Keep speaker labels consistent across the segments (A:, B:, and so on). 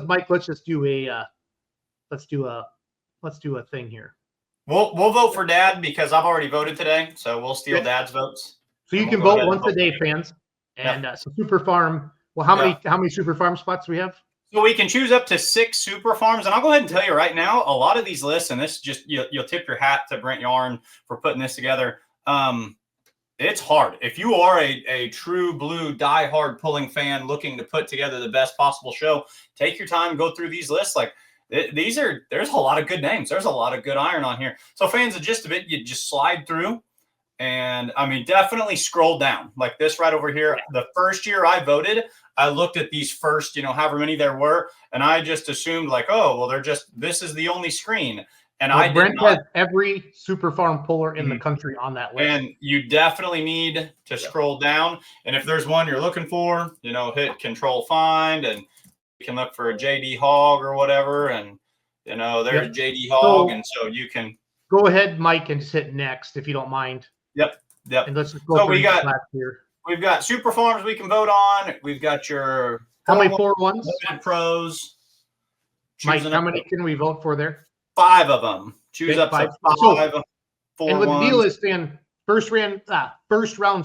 A: Mike, let's just do let's do a thing here.
B: We'll vote for Dad because I've already voted today, so we'll steal Dad's votes.
A: So you can vote once a day, fans. And so Super Farm. Well, how many Super Farm spots do we have?
B: So we can choose up to 6 Super Farms, and I'll go ahead and tell you right now, a lot of these lists, and this just you'll tip your hat to Brent Yarn for putting this together. It's hard. If you are a true blue diehard pulling fan looking to put together the best possible show, take your time, go through these lists. Like there's a lot of good names. There's a lot of good iron on here. So fans, the gist of it, you just slide through. And I mean, definitely scroll down like this right over here. The first year I voted, I looked at these first, however many there were, and I just assumed like, oh, well, this is the only screen. And
A: Brent has every Super Farm puller in the country on that list.
B: And you definitely need to scroll down. And if there's one you're looking for, hit Control Find, and you can look for a JD Hog or whatever. And, there's JD Hog. And so you can
A: go ahead, Mike, and just hit next if you don't mind.
B: Yep.
A: And let's just go
B: we've got Super Farms we can vote on. We've got your
A: how many 4-1s?
B: Pros.
A: Mike, how many can we vote for there?
B: 5 of them. Choose up to 5.
A: And what the deal is, Stan, first round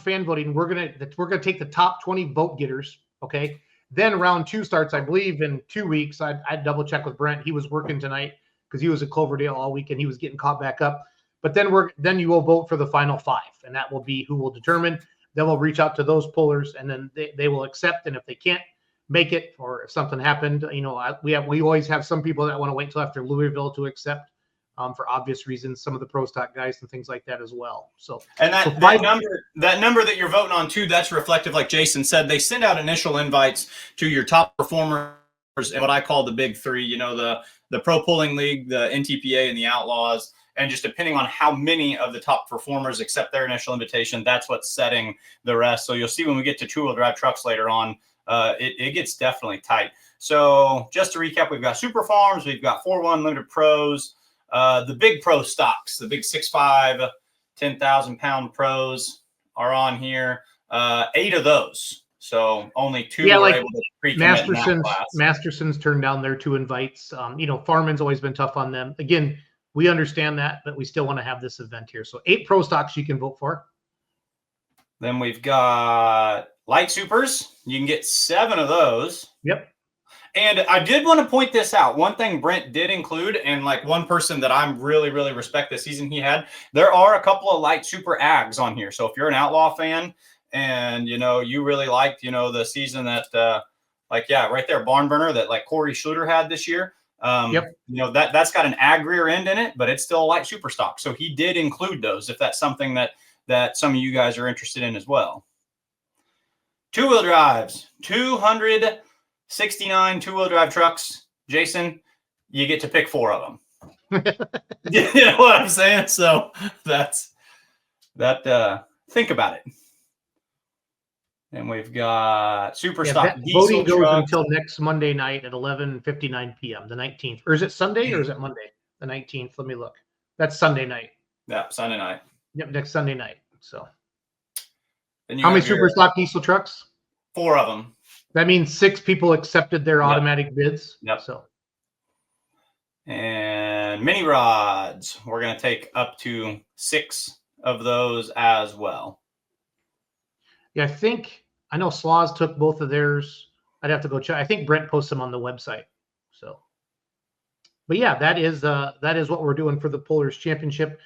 A: fan voting, we're gonna take the top 20 vote getters. Okay. Then round 2 starts, I believe, in 2 weeks. I'd double check with Brent. He was working tonight because he was at Cloverdale all week and he was getting caught back up. But then you will vote for the final 5, and that will be who will determine. Then we'll reach out to those pullers, and then they will accept. And if they can't make it, or if something happened, we always have some people that want to wait until after Louisville to accept, for obvious reasons. Some of the pro stock guys and things like that as well. So
B: and that number that you're voting on too, that's reflective, like Jason said. They send out initial invites to your top performers and what I call the big 3. The Pro Pulling League, the NTPA, and the Outlaws. And just depending on how many of the top performers accept their initial invitation, that's what's setting the rest. So you'll see when we get to 2-wheel drive trucks later on, it gets definitely tight. So just to recap, we've got Super Farms, we've got 4-1 Limited Pros, the big pro stocks, the big 6.5, 10,000 pound pros are on here. 8 of those. So only 2 were able to pre-commit.
A: Masterson's turned down their 2 invites. Farman's always been tough on them. Again, we understand that, but we still want to have this event here. So 8 pro stocks you can vote for.
B: Then we've got Light Supers. You can get 7 of those.
A: Yep.
B: And I did want to point this out. One thing Brent did include, and like one person that I'm really, really respect this season he had, there are a couple of Light Super Ags on here. So if you're an Outlaw fan and, you really liked, the season that, right there, Barn Burner that like Corey Schluter had this year. That's got an ag rear end in it, but it's still a Light Super stock. So he did include those if that's something that some of you guys are interested in as well. 2-wheel drives, 269 2-wheel drive trucks. Jason, you get to pick 4 of them. You know what I'm saying? So think about it. And we've got Super Stock diesel
A: voting goes
B: trucks
A: until next Monday night at 11:59 p.m. the 19th. Or is it Sunday or is it Monday? The 19th. Let me look. That's Sunday night.
B: Yeah, Sunday night.
A: Yep, next Sunday night. So how many Super Stock diesel trucks?
B: 4 of them.
A: That means 6 people accepted their automatic bids.
B: Yep.
A: So
B: and mini rods. We're going to take up to 6 of those as well.
A: Yeah, I know Slaws took both of theirs. I'd have to go check. I think Brent posts them on the website. So, but yeah, that is what we're doing for the Pullers Championship.